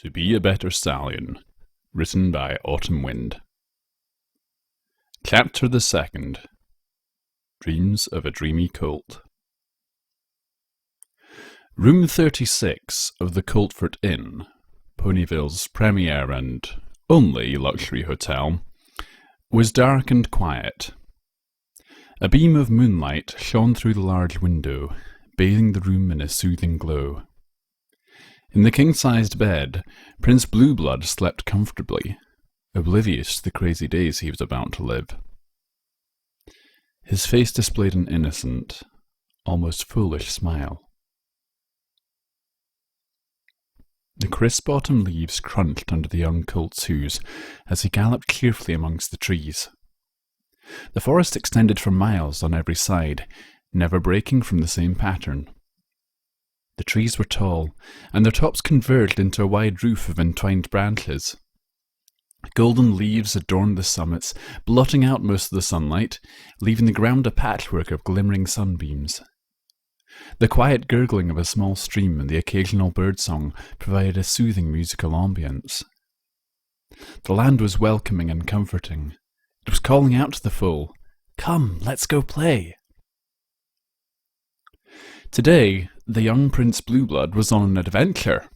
To Be a Better Stallion, written by Autumn Wind. Chapter the 2nd. Dreams of a Dreamy Colt. Room 36 of the Coltford Inn, Ponyville's premier and only luxury hotel, was dark and quiet. A beam of moonlight shone through the large window, bathing the room in a soothing glow. In the king-sized bed, Prince Blueblood slept comfortably, oblivious to the crazy days he was about to live. His face displayed an innocent, almost foolish smile. The crisp autumn leaves crunched under the young colt's hooves as he galloped cheerfully amongst the trees. The forest extended for miles on every side, never breaking from the same pattern. The trees were tall, and their tops converged into a wide roof of entwined branches. Golden leaves adorned the summits, blotting out most of the sunlight, leaving the ground a patchwork of glimmering sunbeams. The quiet gurgling of a small stream and the occasional birdsong provided a soothing musical ambience. The land was welcoming and comforting. It was calling out to the foal, "Come, let's go play." Today, the young Prince Blueblood was on an adventure.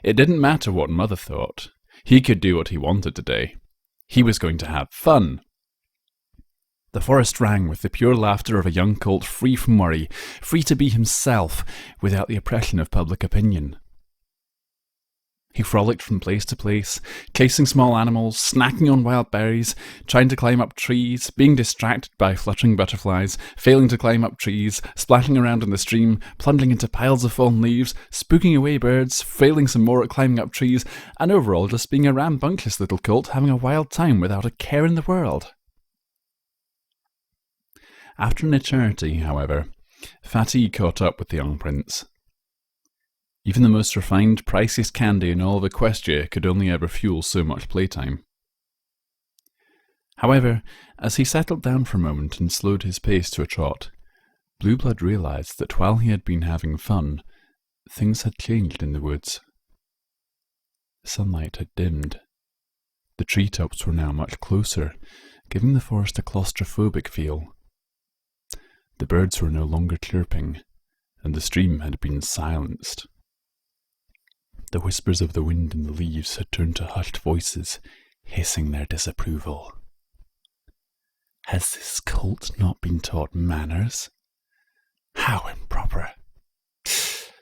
It didn't matter what Mother thought. He could do what he wanted today. He was going to have fun. The forest rang with the pure laughter of a young colt free from worry, free to be himself, without the oppression of public opinion. He frolicked from place to place, chasing small animals, snacking on wild berries, trying to climb up trees, being distracted by fluttering butterflies, failing to climb up trees, splashing around in the stream, plunging into piles of fallen leaves, spooking away birds, failing some more at climbing up trees, and overall just being a rambunctious little colt having a wild time without a care in the world. After an eternity, however, fatigue caught up with the young prince. Even the most refined, priciest candy in all of Equestria could only ever fuel so much playtime. However, as he settled down for a moment and slowed his pace to a trot, Blueblood realized that while he had been having fun, things had changed in the woods. The sunlight had dimmed. The treetops were now much closer, giving the forest a claustrophobic feel. The birds were no longer chirping, and the stream had been silenced. The whispers of the wind in the leaves had turned to hushed voices, hissing their disapproval. Has this colt not been taught manners? How improper!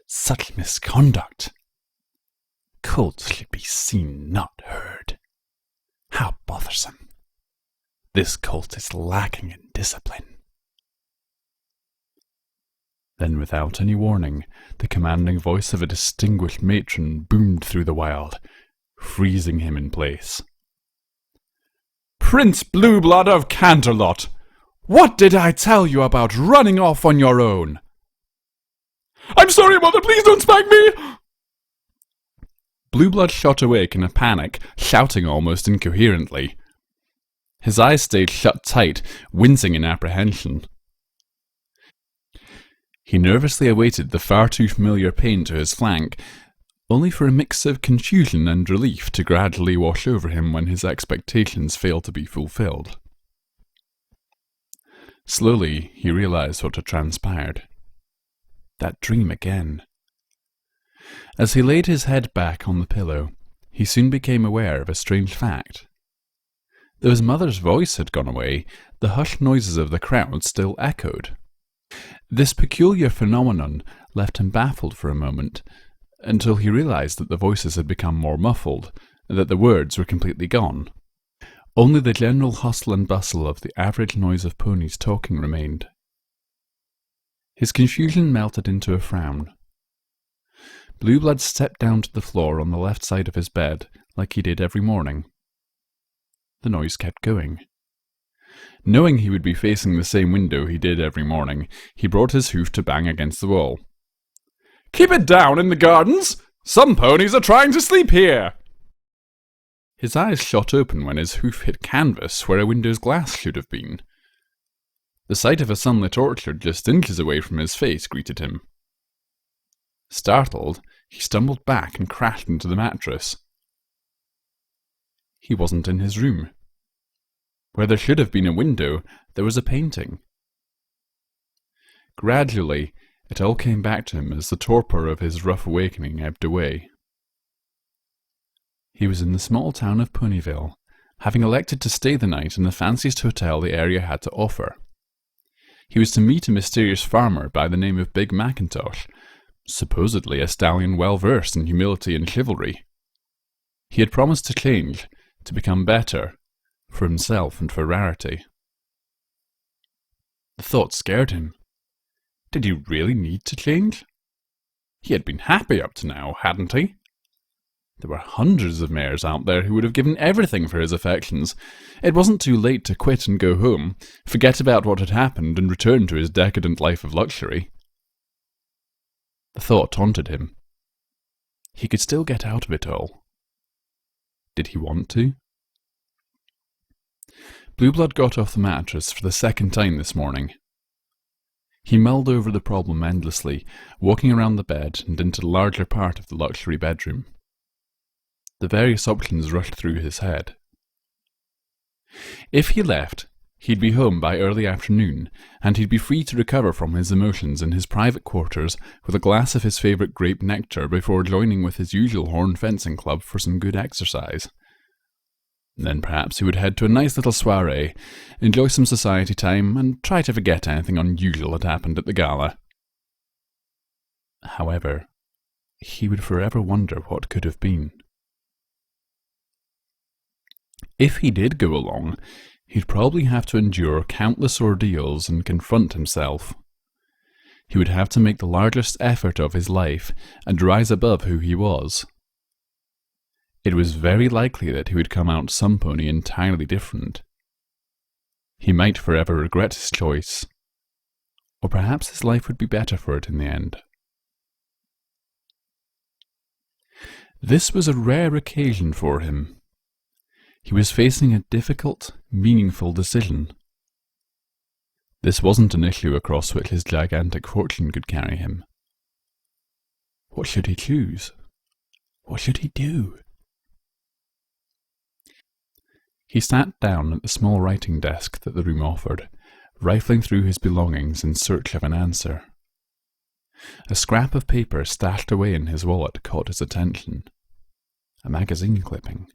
Such misconduct! Colts should be seen, not heard. How bothersome! This colt is lacking in discipline. Then, without any warning, the commanding voice of a distinguished matron boomed through the wild, freezing him in place. "Prince Blueblood of Canterlot! What did I tell you about running off on your own?" "I'm sorry, Mother, please don't spank me!" Blueblood shot awake in a panic, shouting almost incoherently. His eyes stayed shut tight, wincing in apprehension. He nervously awaited the far too familiar pain to his flank, only for a mix of confusion and relief to gradually wash over him when his expectations failed to be fulfilled. Slowly, he realized what had transpired. That dream again. As he laid his head back on the pillow, he soon became aware of a strange fact. Though his mother's voice had gone away, the hushed noises of the crowd still echoed. This peculiar phenomenon left him baffled for a moment, until he realized that the voices had become more muffled, and that the words were completely gone. Only the general hustle and bustle of the average noise of ponies talking remained. His confusion melted into a frown. Blueblood stepped down to the floor on the left side of his bed, like he did every morning. The noise kept going. Knowing he would be facing the same window he did every morning, he brought his hoof to bang against the wall. "Keep it down in the gardens! Some ponies are trying to sleep here!" His eyes shot open when his hoof hit canvas where a window's glass should have been. The sight of a sunlit orchard just inches away from his face greeted him. Startled, He stumbled back and crashed into the mattress. He wasn't in his room. Where there should have been a window, there was a painting. Gradually, it all came back to him as the torpor of his rough awakening ebbed away. He was in the small town of Ponyville, having elected to stay the night in the fanciest hotel the area had to offer. He was to meet a mysterious farmer by the name of Big Macintosh, supposedly a stallion well versed in humility and chivalry. He had promised to change, to become better, for himself and for Rarity. The thought scared him. Did he really need to change? He had been happy up to now, hadn't he? There were hundreds of mares out there who would have given everything for his affections. It wasn't too late to quit and go home, forget about what had happened, and return to his decadent life of luxury. The thought taunted him. He could still get out of it all. Did he want to? Blueblood got off the mattress for the second time this morning. He mulled over the problem endlessly, walking around the bed and into the larger part of the luxury bedroom. The various options rushed through his head. If he left, he'd be home by early afternoon, and he'd be free to recover from his emotions in his private quarters with a glass of his favourite grape nectar before joining with his usual horn fencing club for some good exercise. Then perhaps he would head to a nice little soiree, enjoy some society time, and try to forget anything unusual had happened at the gala. However, he would forever wonder what could have been. If he did go along, he'd probably have to endure countless ordeals and confront himself. He would have to make the largest effort of his life and rise above who he was. It was very likely that he would come out some pony entirely different. He might forever regret his choice, or perhaps his life would be better for it in the end. This was a rare occasion for him. He was facing a difficult, meaningful decision. This wasn't an issue across which his gigantic fortune could carry him. What should he choose? What should he do? He sat down at the small writing desk that the room offered, rifling through his belongings in search of an answer. A scrap of paper stashed away in his wallet caught his attention. A magazine clipping.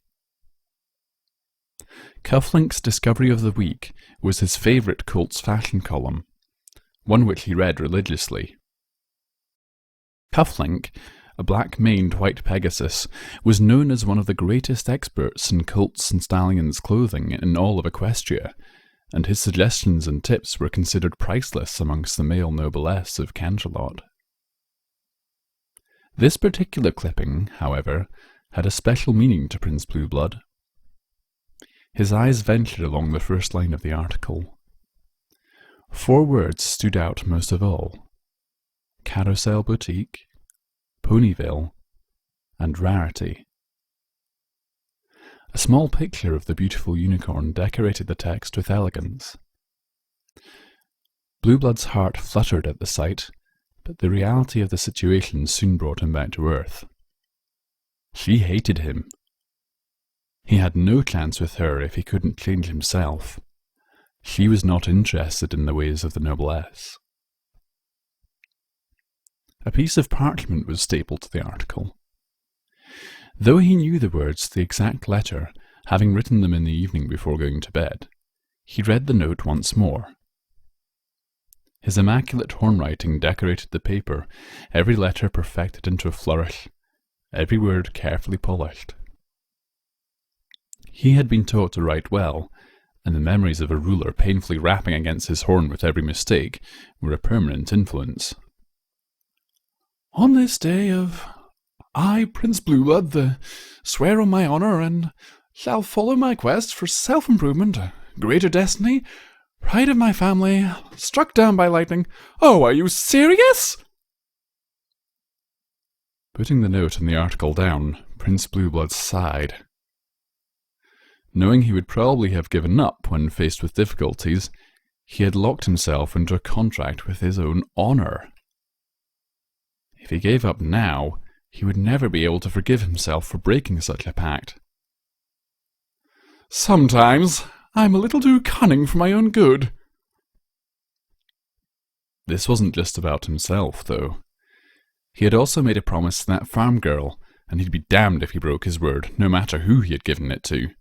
Cufflink's Discovery of the Week was his favourite Colts fashion column, one which he read religiously. Cufflink, a black-maned white Pegasus, was known as one of the greatest experts in colts and stallions clothing in all of Equestria, and his suggestions and tips were considered priceless amongst the male noblesse of Canterlot. This particular clipping, however, had a special meaning to Prince Blueblood. His eyes ventured along the first line of the article. 4 words stood out most of all: Carousel Boutique, Ponyville, and Rarity. A small picture of the beautiful unicorn decorated the text with elegance. Blueblood's heart fluttered at the sight, but the reality of the situation soon brought him back to earth. She hated him. He had no chance with her if he couldn't change himself. She was not interested in the ways of the noblesse. A piece of parchment was stapled to the article. Though he knew the words to the exact letter, having written them in the evening before going to bed, he read the note once more. His immaculate hornwriting decorated the paper, every letter perfected into a flourish, every word carefully polished. He had been taught to write well, and the memories of a ruler painfully rapping against his horn with every mistake were a permanent influence. On this day of I, Prince Blueblood, swear on my honour, and shall follow my quest for self-improvement, greater destiny, pride of my family, struck down by lightning. Oh, are you serious? Putting the note and the article down, Prince Blueblood sighed. Knowing he would probably have given up when faced with difficulties, he had locked himself into a contract with his own honour. If he gave up now, He would never be able to forgive himself for breaking such a pact. "Sometimes I'm a little too cunning for my own good." This wasn't just about himself, though. He had also made a promise to that farm girl, and he'd be damned if he broke his word, no matter who he had given it to.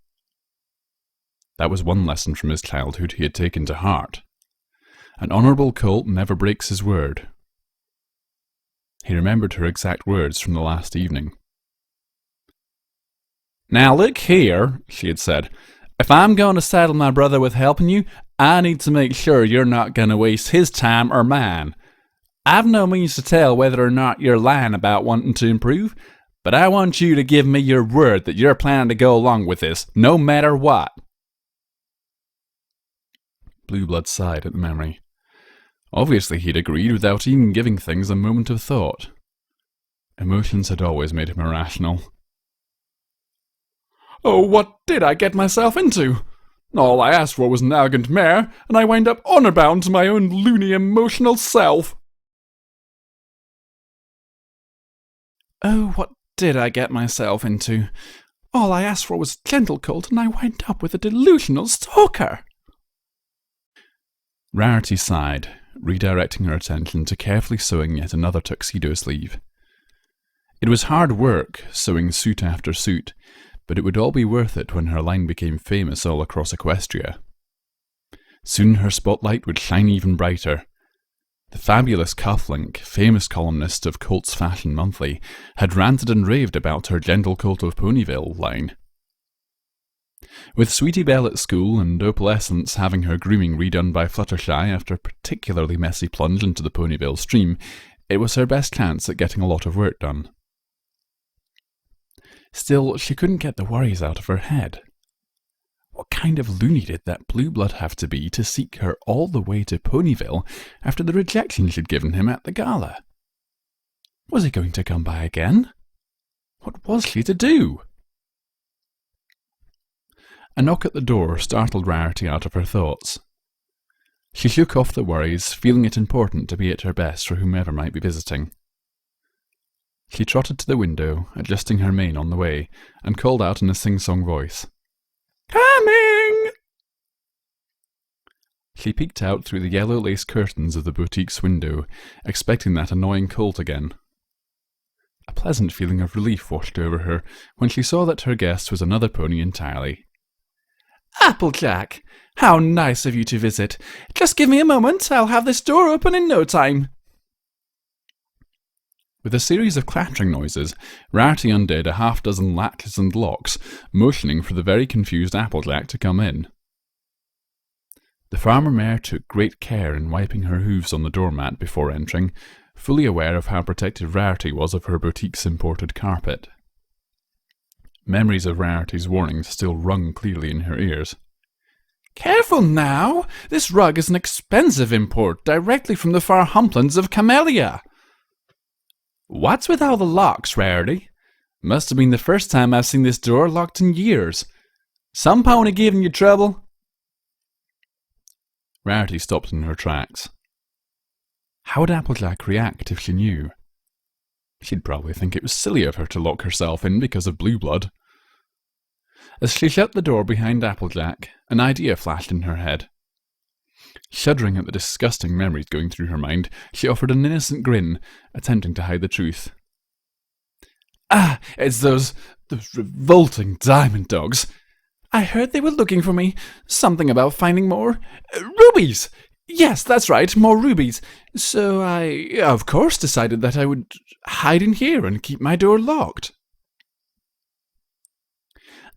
That was one lesson from his childhood he had taken to heart. An honourable colt never breaks his word. He remembered her exact words from the last evening. "Now look here," she had said. "If I'm going to saddle my brother with helping you, I need to make sure you're not going to waste his time or mine. I've no means to tell whether or not you're lying about wanting to improve, but I want you to give me your word that you're planning to go along with this, no matter what." Blue Blood sighed at the memory. Obviously he'd agreed without even giving things a moment of thought. Emotions had always made him irrational. "Oh, what did I get myself into? All I asked for was an elegant mare, and I wind up honour-bound to my own loony emotional self." "Oh, what did I get myself into? All I asked for was a gentle colt, and I wind up with a delusional stalker." Rarity sighed, redirecting her attention to carefully sewing yet another tuxedo sleeve. It was hard work, sewing suit after suit, but it would all be worth it when her line became famous all across Equestria. Soon her spotlight would shine even brighter. The fabulous Cufflink, famous columnist of Colt's Fashion Monthly, had ranted and raved about her Gentle Colt of Ponyville line. With Sweetie Belle at school and Opalescence having her grooming redone by Fluttershy after a particularly messy plunge into the Ponyville stream, it was her best chance at getting a lot of work done. Still, she couldn't get the worries out of her head. What kind of loony did that Blue Blood have to be to seek her all the way to Ponyville after the rejection she'd given him at the gala? Was he going to come by again? What was she to do? A knock at the door startled Rarity out of her thoughts. She shook off the worries, feeling it important to be at her best for whomever might be visiting. She trotted to the window, adjusting her mane on the way, and called out in a sing-song voice, "Coming!" She peeked out through the yellow lace curtains of the boutique's window, expecting that annoying colt again. A pleasant feeling of relief washed over her when she saw that her guest was another pony entirely. "Applejack! How nice of you to visit. Just give me a moment, I'll have this door open in no time." With a series of clattering noises, Rarity undid a half-dozen latches and locks, motioning for the very confused Applejack to come in. The farmer mare took great care in wiping her hooves on the doormat before entering, fully aware of how protective Rarity was of her boutique's imported carpet. Memories of Rarity's warnings still rung clearly in her ears. "Careful now! This rug is an expensive import, directly from the far humplands of Camellia." "What's with all the locks, Rarity? Must have been the first time I've seen this door locked in years. Some pony giving you trouble?" Rarity stopped in her tracks. How would Applejack react if she knew? She'd probably think it was silly of her to lock herself in because of Blue Blood. As she shut the door behind Applejack, an idea flashed in her head. Shuddering at the disgusting memories going through her mind, she offered an innocent grin, attempting to hide the truth. "Ah, it's those revolting diamond dogs. I heard they were looking for me. Something about finding more rubies! Yes, that's right, more rubies. So I, of course, decided that I would hide in here and keep my door locked."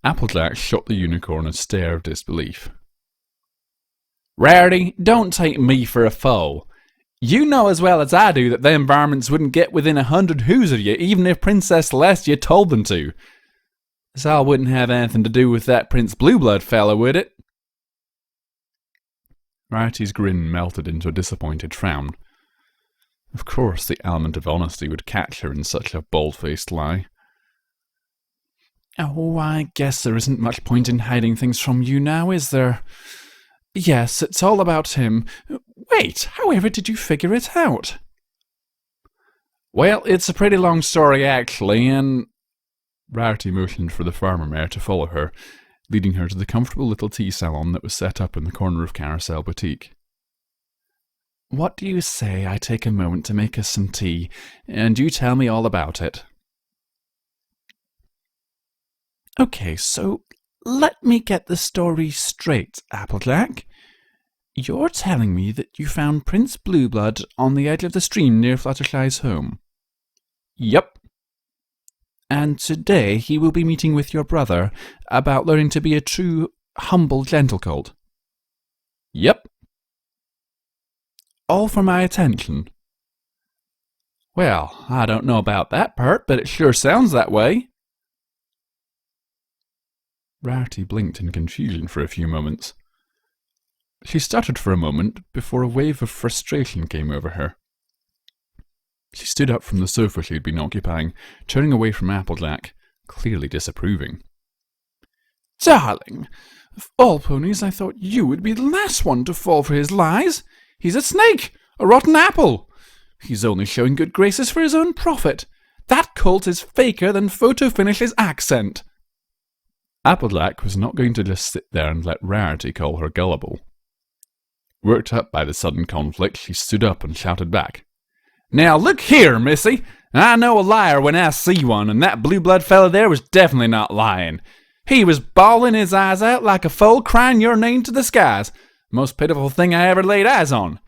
Applejack shot the unicorn a stare of disbelief. "Rarity, don't take me for a fool. You know as well as I do that them varmints wouldn't get within 100 hoos of you even if Princess Celestia told them to. This all wouldn't have anything to do with that Prince Blue Blood fellow, would it?" Rarity's grin melted into a disappointed frown. Of course the element of honesty would catch her in such a bald-faced lie. "Oh, I guess there isn't much point in hiding things from you now, is there? Yes, it's all about him. Wait, however did you figure it out?" Well, it's a pretty long story, actually, and Rarity motioned for the farmer mare to follow her, leading her to the comfortable little tea salon that was set up in the corner of Carousel Boutique. What do you say I take a moment to make us some tea, and you tell me all about it? Okay, so let me get the story straight, Applejack. You're telling me that you found Prince Blueblood on the edge of the stream near Fluttershy's home? Yep. And today he will be meeting with your brother about learning to be a true, humble gentlecolt? Yep. All for my attention? Well, I don't know about that part, but it sure sounds that way. Rarity blinked in confusion for a few moments. She stuttered for a moment before a wave of frustration came over her. She stood up from the sofa she had been occupying, turning away from Applejack, clearly disapproving. Darling, of all ponies I thought you would be the last one to fall for his lies. He's a snake, a rotten apple. He's only showing good graces for his own profit. That colt is faker than Photo Finish's accent. Applejack was not going to just sit there and let Rarity call her gullible. Worked up by the sudden conflict, she stood up and shouted back. Now look here, missy. I know a liar when I see one, and that blue-blood fella there was definitely not lying. He was bawling his eyes out like a foal crying your name to the skies. Most pitiful thing I ever laid eyes on.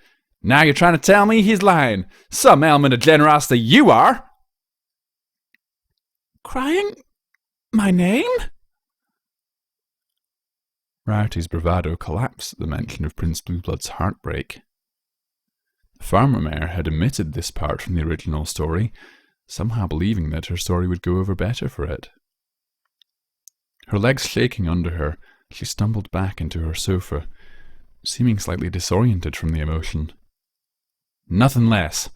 Now you're trying to tell me he's lying. Some element of generosity you are. Crying my name? Rarity's bravado collapsed at the mention of Prince Blueblood's heartbreak. The farmer mare had omitted this part from the original story, somehow believing that her story would go over better for it. Her legs shaking under her, she stumbled back into her sofa, seeming slightly disoriented from the emotion. Nothing less.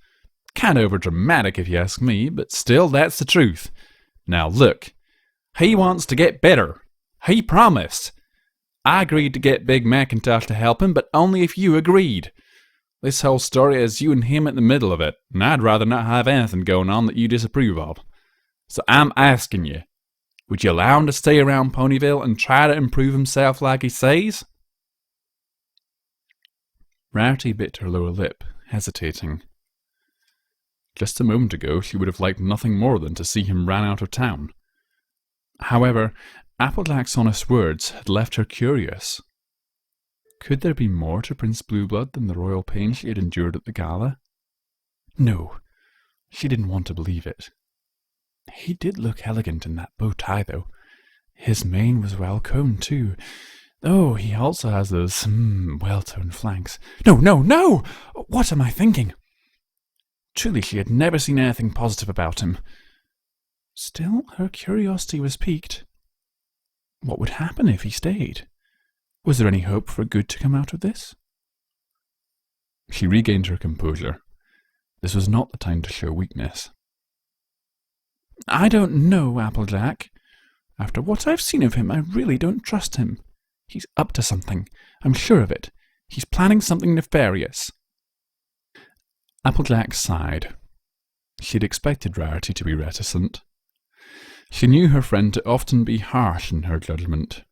Kind of overdramatic if you ask me, but still that's the truth. Now look, he wants to get better. He promised. I agreed to get Big Macintosh to help him, but only if you agreed. This whole story has you and him at the middle of it, and I'd rather not have anything going on that you disapprove of. So I'm asking you, would you allow him to stay around Ponyville and try to improve himself like he says? Rarity bit her lower lip, hesitating. Just a moment ago she would have liked nothing more than to see him ran out of town. However, Applejack's honest words had left her curious. Could there be more to Prince Blueblood than the royal pain she had endured at the gala? No, she didn't want to believe it. He did look elegant in that bow tie, though. His mane was well combed, too. Oh, he also has those, well-toned flanks. No, no, no! What am I thinking? Truly, she had never seen anything positive about him. Still, her curiosity was piqued. What would happen if he stayed? Was there any hope for good to come out of this? She regained her composure. This was not the time to show weakness. I don't know, Applejack. After what I've seen of him, I really don't trust him. He's up to something. I'm sure of it. He's planning something nefarious. Applejack sighed. She'd expected Rarity to be reticent. She knew her friend to often be harsh in her judgment.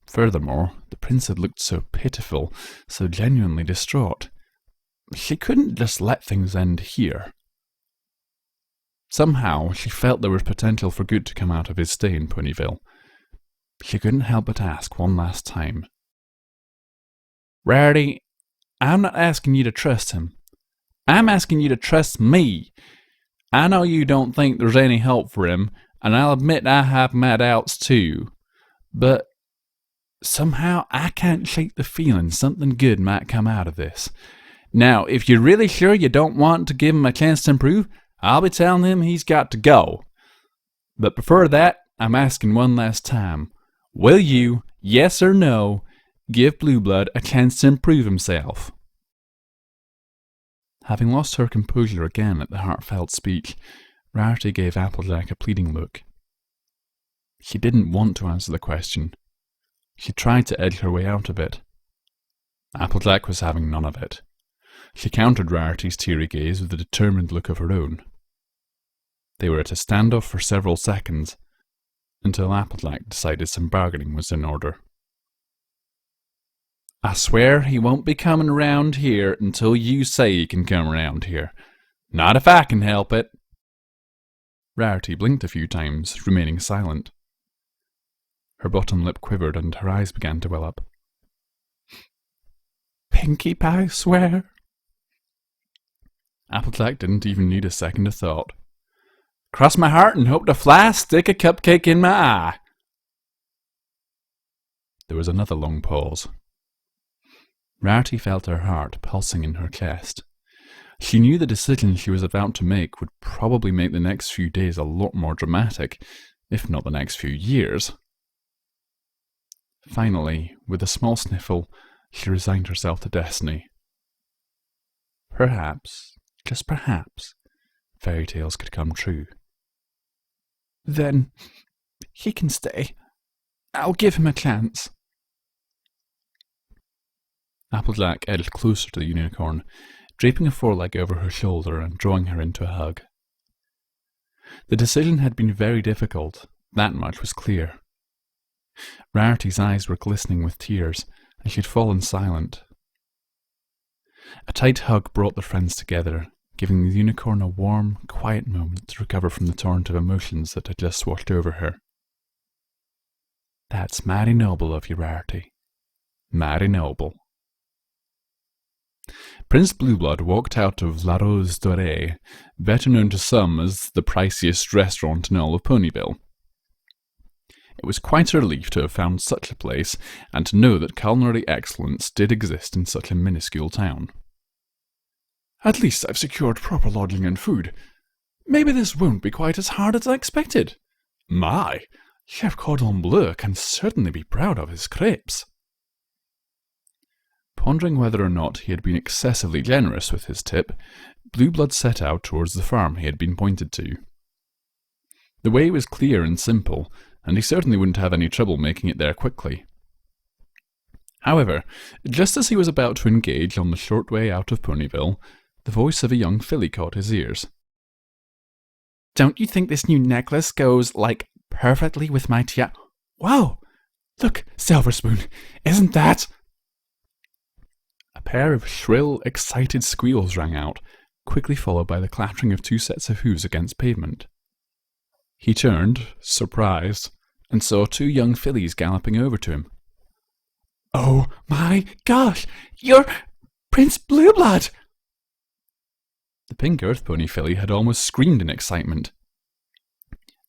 Furthermore, the prince had looked so pitiful, so genuinely distraught. She couldn't just let things end here. Somehow, she felt there was potential for good to come out of his stay in Ponyville. She couldn't help but ask one last time. Rarity, I'm not asking you to trust him. I'm asking you to trust me. I know you don't think there's any hope for him, and I'll admit I have my doubts too. But somehow I can't shake the feeling something good might come out of this. Now, if you're really sure you don't want to give him a chance to improve, I'll be telling him he's got to go. But before that, I'm asking one last time. Will you, yes or no, give Blueblood a chance to improve himself? Having lost her composure again at the heartfelt speech, Rarity gave Applejack a pleading look. She didn't want to answer the question. She tried to edge her way out of it. Applejack was having none of it. She countered Rarity's teary gaze with a determined look of her own. They were at a standoff for several seconds, until Applejack decided some bargaining was in order. I swear he won't be coming around here until you say he can come around here. Not if I can help it. Rarity blinked a few times, remaining silent. Her bottom lip quivered and her eyes began to well up. Pinkie Pie swear? Applejack didn't even need a second of thought. Cross my heart and hope to fly, stick a cupcake in my eye. There was another long pause. Rarity felt her heart pulsing in her chest. She knew the decision she was about to make would probably make the next few days a lot more dramatic, if not the next few years. Finally, with a small sniffle, she resigned herself to destiny. Perhaps, just perhaps, fairy tales could come true. Then he can stay. I'll give him a chance. Applejack edged closer to the unicorn, draping a foreleg over her shoulder and drawing her into a hug. The decision had been very difficult, that much was clear. Rarity's eyes were glistening with tears, and she had fallen silent. A tight hug brought the friends together, giving the unicorn a warm, quiet moment to recover from the torrent of emotions that had just washed over her. That's mighty noble of you, Rarity. Mighty noble. Prince Blueblood walked out of La Rose Dorée, better known to some as the priciest restaurant in all of Ponyville. It was quite a relief to have found such a place, and to know that culinary excellence did exist in such a minuscule town. At least I've secured proper lodging and food. Maybe this won't be quite as hard as I expected. My, Chef Cordon Bleu can certainly be proud of his crepes. Pondering whether or not he had been excessively generous with his tip, Blueblood set out towards the farm he had been pointed to. The way was clear and simple, and he certainly wouldn't have any trouble making it there quickly. However, just as he was about to engage on the short way out of Ponyville, the voice of a young filly caught his ears. Don't you think this new necklace goes, perfectly with my tiara? Wow! Look, Silver Spoon, isn't that... A pair of shrill, excited squeals rang out, quickly followed by the clattering of two sets of hooves against pavement. He turned, surprised, and saw two young fillies galloping over to him. Oh my gosh! You're Prince Blueblood! The pink earth pony filly had almost screamed in excitement.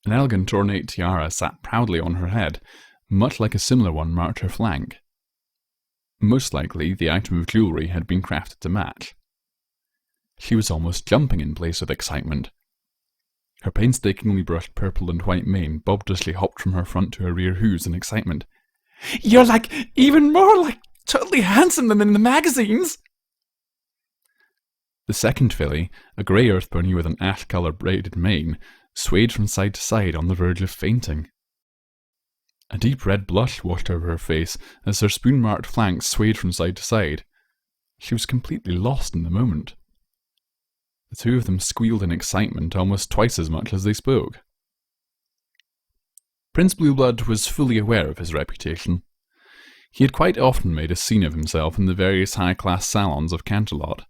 An elegant ornate tiara sat proudly on her head, much like a similar one marked her flank. Most likely, the item of jewellery had been crafted to match. She was almost jumping in place with excitement. Her painstakingly brushed purple and white mane bobbed as she hopped from her front to her rear hooves in excitement. You're even more totally handsome than in the magazines! The second filly, a grey earth pony with an ash-colour braided mane, swayed from side to side on the verge of fainting. A deep red blush washed over her face as her spoon-marked flanks swayed from side to side. She was completely lost in the moment. The two of them squealed in excitement almost twice as much as they spoke. Prince Blueblood was fully aware of his reputation. He had quite often made a scene of himself in the various high-class salons of Canterlot.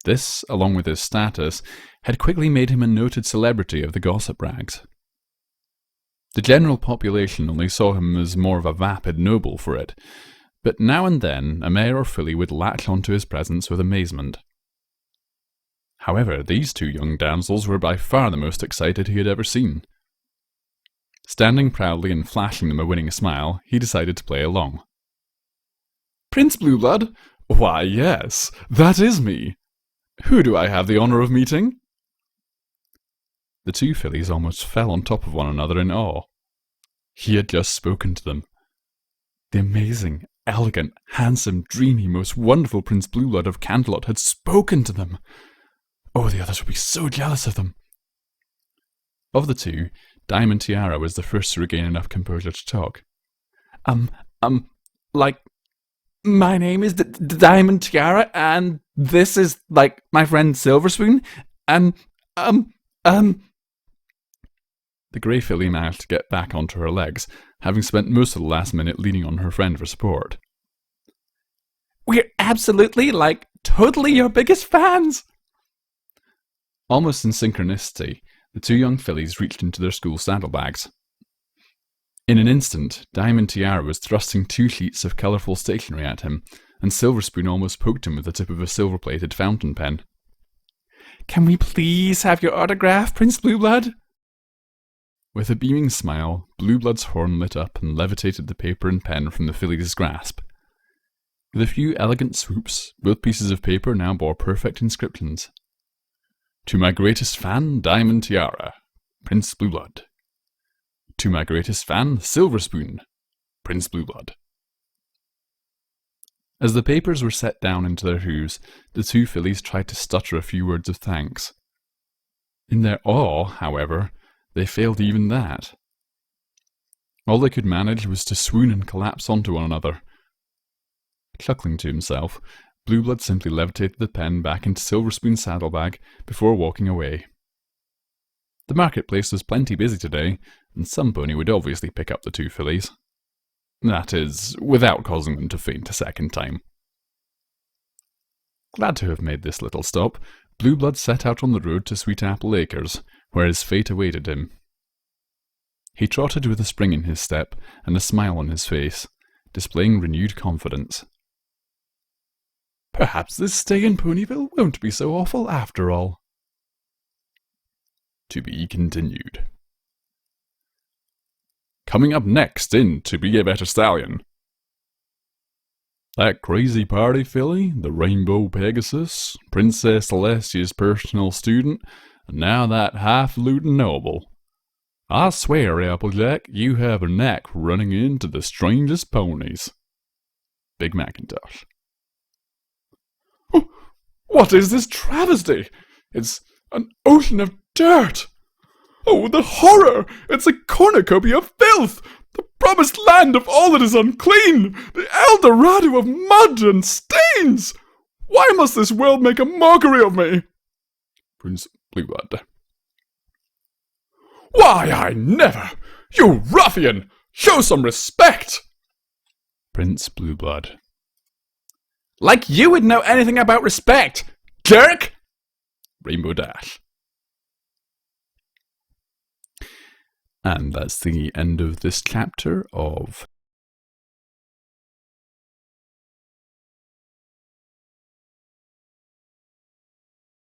This, along with his status, had quickly made him a noted celebrity of the gossip rags. The general population only saw him as more of a vapid noble for it, but now and then a mare or filly would latch onto his presence with amazement. However, these two young damsels were by far the most excited he had ever seen. Standing proudly and flashing them a winning smile, he decided to play along. Prince Blueblood? Why, yes, that is me. Who do I have the honour of meeting? The two fillies almost fell on top of one another in awe. He had just spoken to them. The amazing, elegant, handsome, dreamy, most wonderful Prince Blueblood of Canterlot had spoken to them. Oh, the others would be so jealous of them. Of the two, Diamond Tiara was the first to regain enough composure to talk. My name is Diamond Tiara, and this is, like, my friend Silverspoon, and, The grey filly managed to get back onto her legs, having spent most of the last minute leaning on her friend for support. We're absolutely, like, totally your biggest fans! Almost in synchronicity, the two young fillies reached into their school saddlebags. In an instant, Diamond Tiara was thrusting 2 sheets of colourful stationery at him, and Silverspoon almost poked him with the tip of a silver-plated fountain pen. Can we please have your autograph, Prince Blueblood? With a beaming smile, Blueblood's horn lit up and levitated the paper and pen from the filly's grasp. With a few elegant swoops, both pieces of paper now bore perfect inscriptions. To my greatest fan, Diamond Tiara, Prince Blueblood. To my greatest fan, Silverspoon, Prince Blueblood. As the papers were set down into their hooves, the two fillies tried to stutter a few words of thanks. In their awe, however, they failed even that. All they could manage was to swoon and collapse onto one another. Chuckling to himself, Blueblood simply levitated the pen back into Silverspoon's saddlebag before walking away. The marketplace was plenty busy today, and some pony would obviously pick up the two fillies. That is, without causing them to faint a second time. Glad to have made this little stop, Blueblood set out on the road to Sweetapple Acres, where his fate awaited him. He trotted with a spring in his step and a smile on his face, displaying renewed confidence. Perhaps this stay in Ponyville won't be so awful after all. To be continued. Coming up next in To Be a Better Stallion. That crazy party filly, the Rainbow Pegasus, Princess Celestia's personal student, and now that highfalutin noble. I swear, Applejack, you have a knack for running into the strangest ponies. Big Macintosh. Oh, what is this travesty? It's an ocean of dirt! Oh, the horror! It's a cornucopia of filth! The promised land of all that is unclean! The El Dorado of mud and stains! Why must this world make a mockery of me? Prince Blueblood. Why, I never! You ruffian! Show some respect! Prince Blueblood. Like you would know anything about respect, jerk! Rainbow Dash. And that's the end of this chapter of